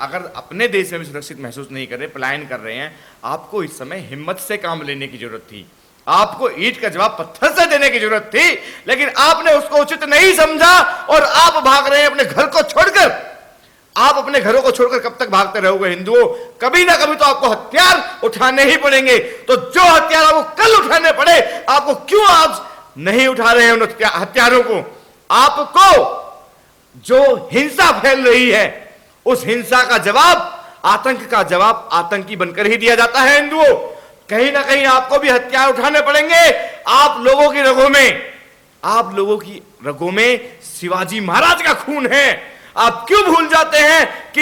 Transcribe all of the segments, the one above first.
अगर अपने देश में भी सुरक्षित महसूस नहीं कर रहे, पलायन कर रहे हैं, आपको इस समय हिम्मत से काम लेने की जरूरत थी। आपको ईंट का जवाब पत्थर से देने की जरूरत थी, लेकिन आपने उसको उचित नहीं समझा और आप भाग रहे हैं अपने घर को छोड़कर। आप अपने घरों को छोड़कर कब तक भागते रहोगे हिंदुओं? कभी ना कभी तो आपको हथियार उठाने ही पड़ेंगे। तो जो हथियार आपको कल उठाने पड़े, आपको क्यों आज नहीं उठा रहे हैं उन हथियारों को? आपको जो हिंसा फैल रही है, उस हिंसा का जवाब, आतंक का जवाब आतंकी बनकर ही दिया जाता है हिंदुओं। कहीं ना कहीं आपको भी हथियार उठाने पड़ेंगे। आप लोगों की रगों में शिवाजी महाराज का खून है। आप क्यों भूल जाते हैं कि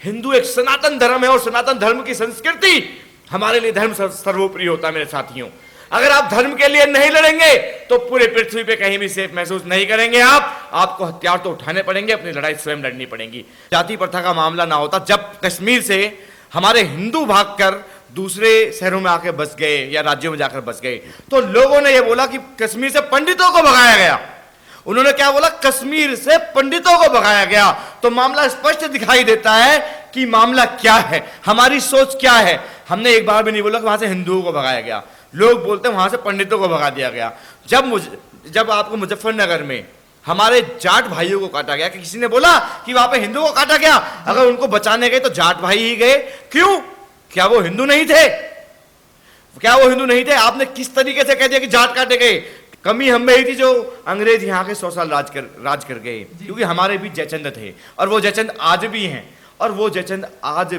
हिंदू एक सनातन धर्म है और सनातन धर्म की संस्कृति हमारे लिए धर्म सर्वोपरि होता है। मेरे साथियों, अगर आप धर्म के लिए नहीं लड़ेंगे तो पूरे पृथ्वी पे कहीं भी सेफ महसूस नहीं करेंगे। आपको हथियार तो उठाने पड़ेंगे, अपनी लड़ाई स्वयं लड़नी पड़ेगी। जाति प्रथा का मामला ना होता, जब कश्मीर से हमारे हिंदू भागकर दूसरे शहरों में आके बस गए या राज्यों में जाकर बस गए, तो लोगों ने यह बोला कि कश्मीर से पंडितों को भगाया गया। उन्होंने क्या बोला? कश्मीर से पंडितों को भगाया गया। तो मामला स्पष्ट दिखाई देता है कि मामला क्या है, हमारी सोच क्या है। हमने एक बार भी नहीं बोला कि वहां से हिंदुओं को भगाया गया। लोग बोलते हैं वहां से पंडितों को भगा दिया गया। जब आपको मुजफ्फरनगर में हमारे जाट भाइयों को काटा गया, कि किसी ने बोला कि वहां पे हिंदुओं को काटा गया, अगर उनको बचाने गए तो जाट भाई ही गए। क्यों? क्या वो हिंदू नहीं थे? आपने किस तरीके से कह दिया कि जाट काटे गए? कमी हम में ही थी जो अंग्रेज यहाँ के 100 साल राज कर गए, क्योंकि हमारे बीच जयचंद थे और वो जयचंद आज भी हैं, और वो जयचंद आज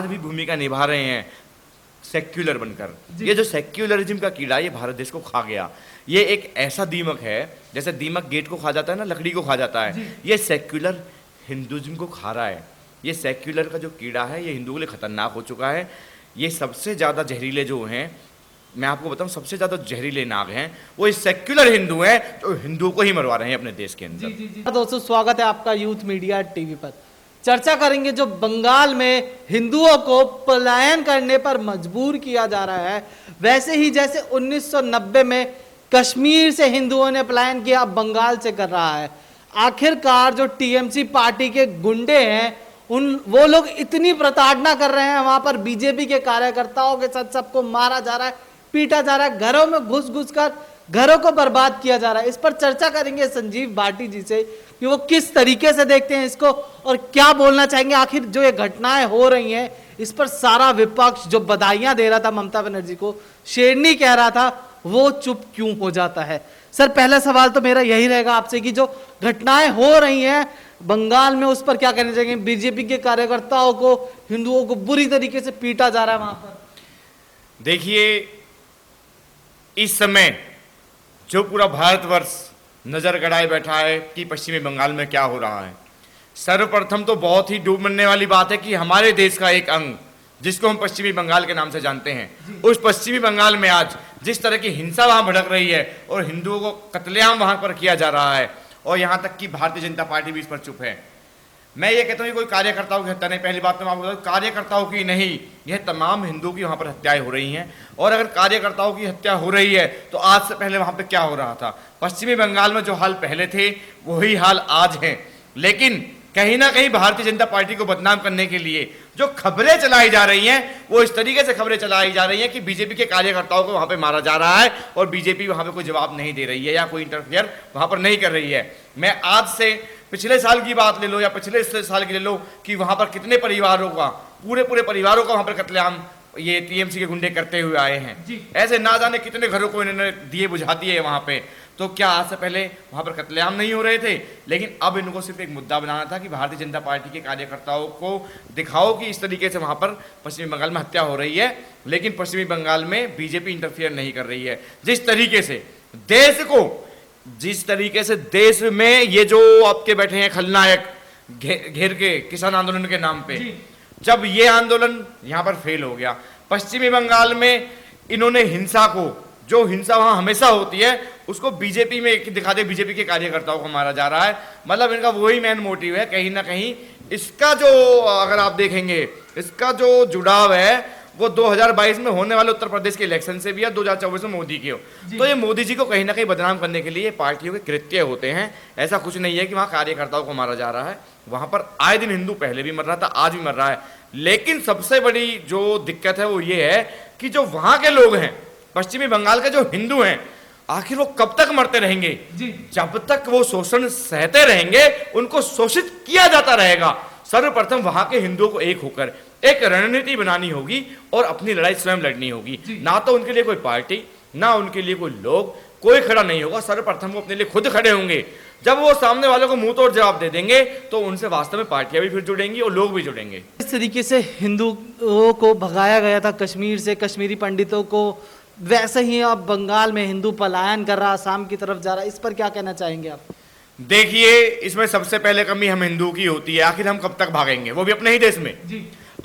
भी भूमिका निभा रहे हैं सेक्युलर बनकर। ये जो सेक्युलरिज्म का कीड़ा, ये भारत देश को खा गया। ये एक ऐसा दीमक है, जैसे दीमक गेट को खा जाता है ना, लकड़ी को खा जाता है, ये सेक्युलर हिंदुइज्म को खा रहा है। ये सेक्युलर का जो कीड़ा है, ये हिंदुओं के लिए खतरनाक हो चुका है। ये सबसे ज्यादा जहरीले जो हैं, मैं आपको बताऊं, सबसे ज्यादा जहरीले नाग हैं वो इस सेक्युलर हिंदू हैं, जो हिंदुओं को ही मरवा रहे हैं अपने देश के अंदर। दोस्तों, स्वागत है आपका यूथ मीडिया टीवी पर। चर्चा करेंगे जो बंगाल में हिंदुओं को पलायन करने पर मजबूर किया जा रहा है, वैसे ही जैसे 1990 में कश्मीर से हिंदुओं ने पलायन किया, अब बंगाल से कर रहा है। आखिरकार जो टीएमसी पार्टी के गुंडे हैं, वो लोग इतनी प्रताड़ना कर रहे हैं, वहां पर बीजेपी के कार्यकर्ताओं के साथ सबको मारा जा रहा है, पीटा जा रहा है, घरों में घुस कर घरों को बर्बाद किया जा रहा है। इस पर चर्चा करेंगे संजीव भाटी जी से कि वो किस तरीके से देखते हैं इसको और क्या बोलना चाहेंगे। आखिर जो ये घटनाएं हो रही हैं, इस पर सारा विपक्ष जो बधाइयां दे रहा था ममता बनर्जी को, शेरनी कह रहा था, वो चुप क्यों हो जाता है? सर, पहला सवाल तो मेरा यही रहेगा आपसे कि जो घटनाएं हो रही हैं बंगाल में, उस पर क्या कहना चाहेंगे? बीजेपी के कार्यकर्ताओं को, हिंदुओं को बुरी तरीके से पीटा जा रहा है वहां पर। देखिए, इस समय जो पूरा भारतवर्ष नजर गड़ाए बैठा है कि पश्चिमी बंगाल में क्या हो रहा है, सर्वप्रथम तो बहुत ही डूबने वाली बात है कि हमारे देश का एक अंग, जिसको हम पश्चिमी बंगाल के नाम से जानते हैं, उस पश्चिमी बंगाल में आज जिस तरह की हिंसा वहां भड़क रही है और हिंदुओं को कत्लेआम वहां पर किया जा रहा है, और यहां तक कि भारतीय जनता पार्टी भी इस पर चुप है। मैं ये कहता हूँ कि कोई कार्यकर्ताओं की हत्या नहीं, पहली बात तो मैं आपको बता दूं, कार्यकर्ताओं की नहीं, यह तमाम हिंदुओं की वहां पर हत्याएं हो रही हैं। और अगर कार्यकर्ताओं की हत्या हो रही है तो आज से पहले वहां पे क्या हो रहा था? पश्चिमी बंगाल में जो हाल पहले थे वही हाल आज है। लेकिन कहीं ना कहीं भारतीय जनता पार्टी को बदनाम करने के लिए जो खबरें चलाई जा रही हैं, वो इस तरीके से खबरें चलाई जा रही हैं कि बीजेपी के कार्यकर्ताओं को वहां पे मारा जा रहा है और बीजेपी वहां पे कोई जवाब नहीं दे रही है या कोई इंटरफेयर वहां पर नहीं कर रही है। मैं आज से पिछले साल की बात ले लो या पिछले साल की ले लो कि वहां पर कितने परिवारों का, पूरे परिवारों का वहां पर कत्लेआम ये टीएमसी के गुंडे करते हुए आए हैं। ऐसे ना जाने कितने घरों को इन्होंने दिए बुझा दिए वहां पे। तो क्या आज से पहले वहां पर कत्लेआम नहीं हो रहे थे? लेकिन अब इनको सिर्फ एक मुद्दा बनाना था कि भारतीय जनता पार्टी के कार्यकर्ताओं को दिखाओ कि इस तरीके से वहां पर पश्चिमी बंगाल में हत्या हो रही है, लेकिन पश्चिमी बंगाल में बीजेपी इंटरफियर नहीं कर रही है। जिस तरीके से देश में ये जो आपके बैठे हैं खलनायक घेर के किसान आंदोलन के नाम पे, जब ये आंदोलन यहां पर फेल हो गया, पश्चिमी बंगाल में इन्होंने हिंसा को, जो हिंसा वहां हमेशा होती है, उसको बीजेपी में दिखा दे, बीजेपी के कार्यकर्ताओं को मारा जा रहा है। मतलब इनका वही मेन मोटिव है। कहीं ना कहीं इसका जो, अगर आप देखेंगे, इसका जो जुड़ाव है वो 2022 में होने वाले उत्तर प्रदेश के इलेक्शन से भी है, 2024 में मोदी के हो। तो ये मोदी जी को कहीं ना कहीं बदनाम करने के लिए पार्टियों के कृत्य होते हैं। ऐसा कुछ नहीं है कि वहाँ कार्यकर्ताओं को मारा जा रहा है, वहाँ पर आए दिन हिंदू पहले भी मर रहा था, आज भी मर रहा है। लेकिन सबसे बड़ी जो दिक्कत है वो ये है कि जो वहाँ के लोग हैं, पश्चिमी बंगाल के जो हिंदू हैं, आखिर वो कब तक मरते रहेंगे? जब तक वो शोषण सहते रहेंगे, उनको शोषित किया जाता रहेगा। सर्वप्रथम वहां के हिंदुओं को एक होकर एक रणनीति बनानी होगी और अपनी लड़ाई स्वयं लड़नी होगी। ना तो उनके लिए कोई पार्टी, ना उनके लिए कोई लोग, कोई खड़ा नहीं होगा। सर्वप्रथम वो अपने लिए खुद खड़े होंगे। जब वो सामने वालों को मुंह तोड़ जवाब दे देंगे तो उनसे वास्तव में पार्टियां भी फिर जुड़ेंगी और लोग भी जुड़ेंगे। इस तरीके से हिंदुओं को भगाया गया था कश्मीर से, कश्मीरी पंडितों को, वैसे ही अब बंगाल में हिंदू पलायन कर रहा, आसाम की तरफ जा रहा है, इस पर क्या कहना चाहेंगे आप? देखिए, इसमें सबसे पहले कमी हम हिंदू की होती है। आखिर हम कब तक भागेंगे, वो भी अपने ही देश में।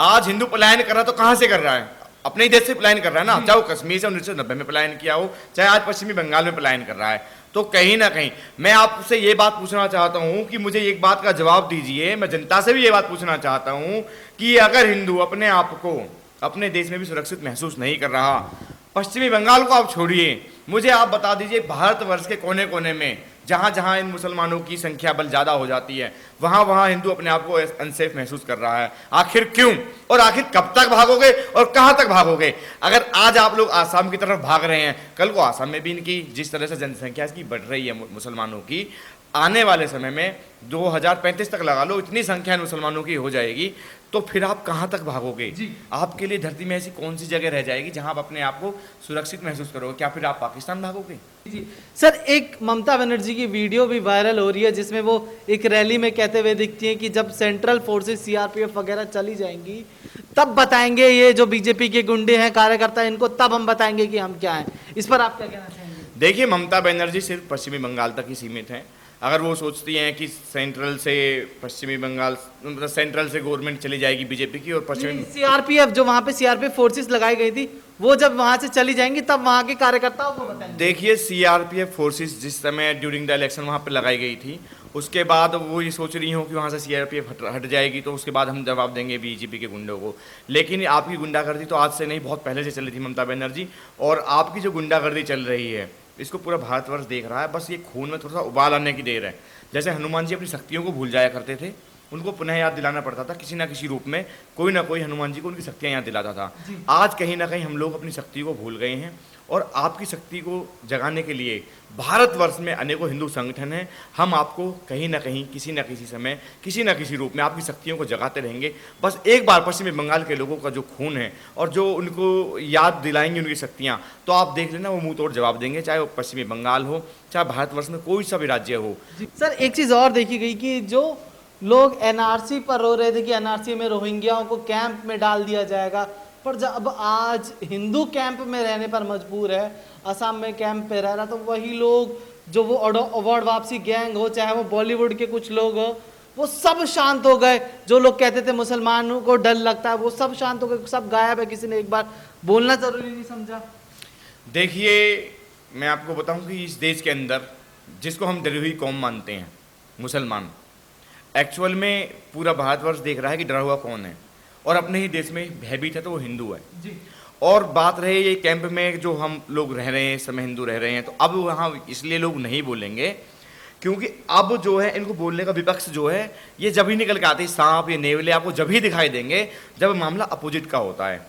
आज हिंदू पलायन कर रहा है तो कहां से कर रहा है? अपने ही देश से पलायन कर रहा है ना। चाहे वो कश्मीर से 1990 में पलायन किया हो, चाहे आज पश्चिमी बंगाल में पलायन कर रहा है। तो कहीं ना कहीं मैं आपसे ये बात पूछना चाहता हूं कि मुझे एक बात का जवाब दीजिए। मैं जनता से भी ये बात पूछना चाहता हूं कि अगर हिंदू अपने आप को अपने देश में भी सुरक्षित महसूस नहीं कर रहा, पश्चिमी बंगाल को आप छोड़िए, मुझे आप बता दीजिए भारतवर्ष के कोने कोने में जहां जहां इन मुसलमानों की संख्या बल ज्यादा हो जाती है, वहां वहां हिंदू अपने आप को अनसेफ महसूस कर रहा है। आखिर क्यों और आखिर कब तक भागोगे और कहां तक भागोगे? अगर आज आप लोग आसाम की तरफ भाग रहे हैं, कल को आसाम में भी इनकी जिस तरह से जनसंख्या इसकी बढ़ रही है मुसलमानों की, आने वाले समय में 2035 तक लगा लो, इतनी संख्या मुसलमानों की हो जाएगी, तो फिर आप कहां तक भागोगे? आपके लिए धरती में ऐसी कौन सी जगह रह जाएगी जहां आप अपने आप को सुरक्षित महसूस करोगे? क्या फिर आप पाकिस्तान भागोगे? जी सर, एक ममता बनर्जी की वीडियो भी वायरल हो रही है जिसमें वो एक रैली में कहते हुए दिखती है कि जब सेंट्रल फोर्सेस सीआरपीएफ वगैरह चली जाएंगी तब बताएंगे, ये जो बीजेपी के गुंडे हैं, कार्यकर्ता, इनको तब हम बताएंगे कि हम क्या हैं। इस पर आप क्या कहना चाहेंगे? देखिए, ममता बनर्जी सिर्फ पश्चिमी बंगाल तक ही सीमित हैं। अगर वो सोचती हैं कि सेंट्रल से पश्चिमी बंगाल, मतलब सेंट्रल से गवर्नमेंट चली जाएगी बीजेपी की और पश्चिमी सीआरपीएफ, जो वहां पे सीआरपीएफ फोर्सेस लगाई गई थी, वो जब वहां से चली जाएंगी तब वहां के कार्यकर्ताओं को बताएंगे। देखिए, सीआरपीएफ फोर्सेस जिस समय ड्यूरिंग द इलेक्शन वहां पर लगाई गई थी, उसके बाद वो ये सोच रही हो कि वहाँ से सीआरपीएफ हट जाएगी तो उसके बाद हम जवाब देंगे बीजेपी के गुंडों को। लेकिन आपकी गुंडागर्दी तो आज से नहीं, बहुत पहले से चली थी ममता बनर्जी। और आपकी जो गुंडागर्दी चल रही है, इसको पूरा भारतवर्ष देख रहा है। बस ये खून में थोड़ा सा उबाल आने की देर है। जैसे हनुमान जी अपनी शक्तियों को भूल जाया करते थे, उनको पुनः याद दिलाना पड़ता था किसी ना किसी रूप में, कोई ना कोई हनुमान जी को उनकी शक्तियाँ याद दिलाता था। आज कहीं ना कहीं हम लोग अपनी शक्ति को भूल गए हैं और आपकी शक्ति को जगाने के लिए भारतवर्ष में अनेकों हिंदू संगठन हैं। हम आपको कहीं ना कहीं, किसी ना किसी समय, किसी ना किसी रूप में आपकी शक्तियों को जगाते रहेंगे। बस एक बार पश्चिमी बंगाल के लोगों का जो खून है और जो उनको याद दिलाएंगे उनकी शक्तियाँ, तो आप देख लेना वो मुंह तोड़ जवाब देंगे, चाहे वो पश्चिमी बंगाल हो, चाहे भारतवर्ष में कोई सा भी राज्य हो। सर, एक चीज़ और देखी गई कि जो लोग एनआरसी पर रो रहे थे कि एनआरसी में रोहिंग्याओं को कैंप में डाल दिया जाएगा, पर जब आज हिंदू कैंप में रहने पर मजबूर है, असम में कैंप पे रह रहा, तो वही लोग, जो वो अवार्ड वापसी गैंग हो, चाहे वो बॉलीवुड के कुछ लोग हो, वो सब शांत हो गए। जो लोग कहते थे मुसलमानों को डर लगता है, वो सब शांत हो गए, सब गायब है। किसी ने एक बार बोलना जरूरी नहीं समझा। देखिए, मैं आपको बताऊं कि इस देश के अंदर जिसको हम डरी हुई कौम मानते हैं, मुसलमान, एक्चुअल में पूरा भारतवर्ष देख रहा है कि डरा हुआ कौन है, और अपने ही देश में भयभीत है तो वो हिंदू है जी। और बात रहे ये कैंप में जो हम लोग रह रहे हैं, इस समय हिंदू रह रहे हैं, तो अब वहाँ इसलिए लोग नहीं बोलेंगे क्योंकि अब जो है इनको बोलने का विपक्ष जो है ये जब ही निकल के आते हैं, सांप ये नेवले आपको जब ही दिखाई देंगे जब मामला अपोजिट का होता है।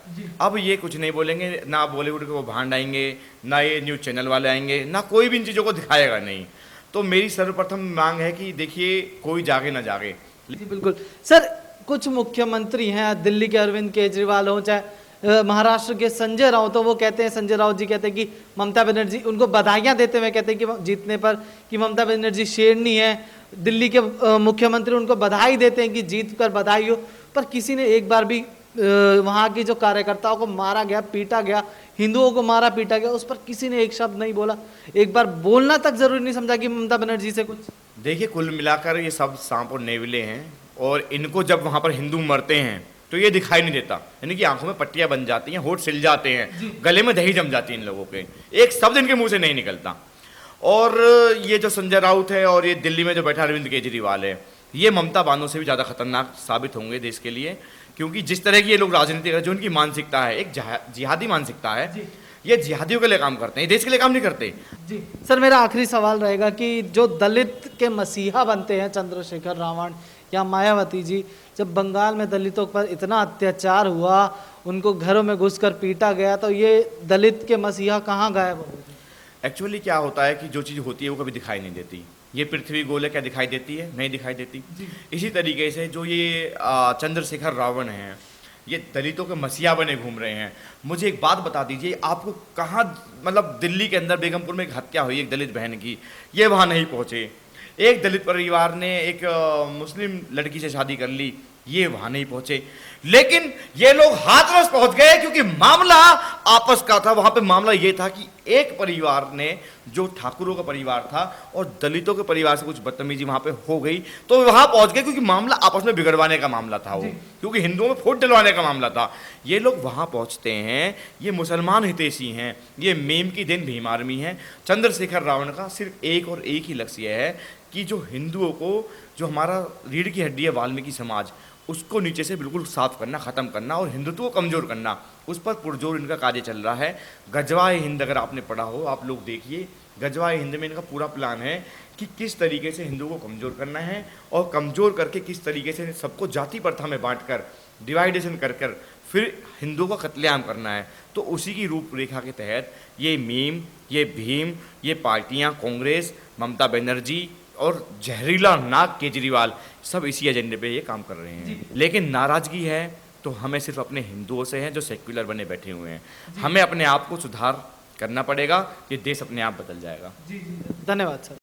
अब ये कुछ नहीं बोलेंगे, ना बॉलीवुड के वो भांड आएंगे, ना ये न्यूज़ चैनल वाले आएंगे, ना कोई भी इन चीज़ों को दिखाएगा नहीं। तो मेरी सर्वप्रथम मांग है कि देखिए, कोई जागे ना जागे। जी बिल्कुल सर, कुछ मुख्यमंत्री हैं, दिल्ली के अरविंद केजरीवाल हो, चाहे महाराष्ट्र के संजय राउत, तो वो कहते हैं, संजय राउत जी कहते हैं कि ममता बनर्जी, उनको बधाइयां देते हुए कहते हैं कि जीतने पर कि ममता बनर्जी शेरनी है। दिल्ली के मुख्यमंत्री उनको बधाई देते हैं कि जीत कर बधाई हो, पर किसी ने एक बार भी वहाँ की जो कार्यकर्ताओं को मारा गया, पीटा गया, हिंदुओं को मारा पीटा गया, उस पर किसी ने एक शब्द नहीं बोला। एक बार बोलना तक जरूरी नहीं समझा कि ममता बनर्जी से कुछ। देखिए, कुल मिलाकर ये सब सांप और नेवले हैं, और इनको जब वहाँ पर हिंदू मरते हैं तो ये दिखाई नहीं देता, यानी कि आंखों में पट्टियां बन जाती हैं, होठ सिल जाते हैं, गले में दही जम जाती है इन लोगों के, एक शब्द इनके मुंह से नहीं निकलता। और ये जो संजय राउत है और ये दिल्ली में जो बैठा अरविंद केजरीवाल है, ये ममता बानों से भी ज़्यादा खतरनाक साबित होंगे देश के लिए, क्योंकि जिस तरह की ये लोग राजनीति कर, जो उनकी मानसिकता है, एक जिहादी मानसिकता है, ये जिहादियों के लिए काम करते हैं, देश के लिए काम नहीं करते। जी सर, मेरा आखिरी सवाल रहेगा कि जो दलित के मसीहा बनते हैं चंद्रशेखर रावण या मायावती जी, जब बंगाल में दलितों पर इतना अत्याचार हुआ, उनको घरों में घुसकर पीटा गया, तो ये दलित के मसीहा कहाँ गायब हो गए? एक्चुअली क्या होता है कि जो चीज़ होती है वो कभी दिखाई नहीं देती। ये पृथ्वी गोल है, क्या दिखाई देती है? नहीं दिखाई देती। इसी तरीके से जो ये चंद्रशेखर रावण हैं, ये दलितों के मसीहा बने घूम रहे हैं। मुझे एक बात बता दीजिए, आपको कहाँ, मतलब दिल्ली के अंदर बेगमपुर में एक हत्या हुई एक दलित बहन की, ये वहाँ नहीं पहुँचे। एक दलित परिवार ने एक मुस्लिम लड़की से शादी कर ली, ये वहां नहीं पहुंचे। लेकिन ये लोग हाथरस पहुंच गए, क्योंकि मामला आपस का था। वहां पे मामला ये था कि एक परिवार ने, जो ठाकुरों का परिवार था, और दलितों के परिवार से कुछ बदतमीजी वहां पे हो गई, तो वहां पहुंच गए, क्योंकि मामला आपस में बिगड़वाने का मामला था वो, क्योंकि हिंदुओं में फूट डलवाने का मामला था। ये लोग वहां पहुंचते हैं, ये मुसलमान हितैषी हैं, ये मेम की दिन भीम आर्मी है। चंद्रशेखर रावण का सिर्फ एक और एक ही लक्ष्य है कि जो हिंदुओं को, जो हमारा रीढ़ की हड्डी है वाल्मीकि समाज, उसको नीचे से बिल्कुल साफ करना, ख़त्म करना और हिंदुत्व को कमज़ोर करना, उस पर पुरजोर इनका कार्य चल रहा है। गजवाए हिंद अगर आपने पढ़ा हो, आप लोग देखिए, गजवाए हिंद में इनका पूरा प्लान है कि किस तरीके से हिंदुओं को कमज़ोर करना है, और कमज़ोर करके किस तरीके से सबको जाति प्रथा में बांटकर, डिवाइडेशन कर कर फिर हिंदुओं का कत्लेआम करना है। तो उसी की रूपरेखा के तहत ये मीम, ये भीम, ये पार्टियाँ, कांग्रेस, ममता बनर्जी और जहरीला नाग केजरीवाल, सब इसी एजेंडे पे ये काम कर रहे हैं। लेकिन नाराज़गी है तो हमें सिर्फ अपने हिंदुओं से है, जो सेक्युलर बने बैठे हुए हैं। हमें अपने आप को सुधार करना पड़ेगा, ये देश अपने आप बदल जाएगा। धन्यवाद सर।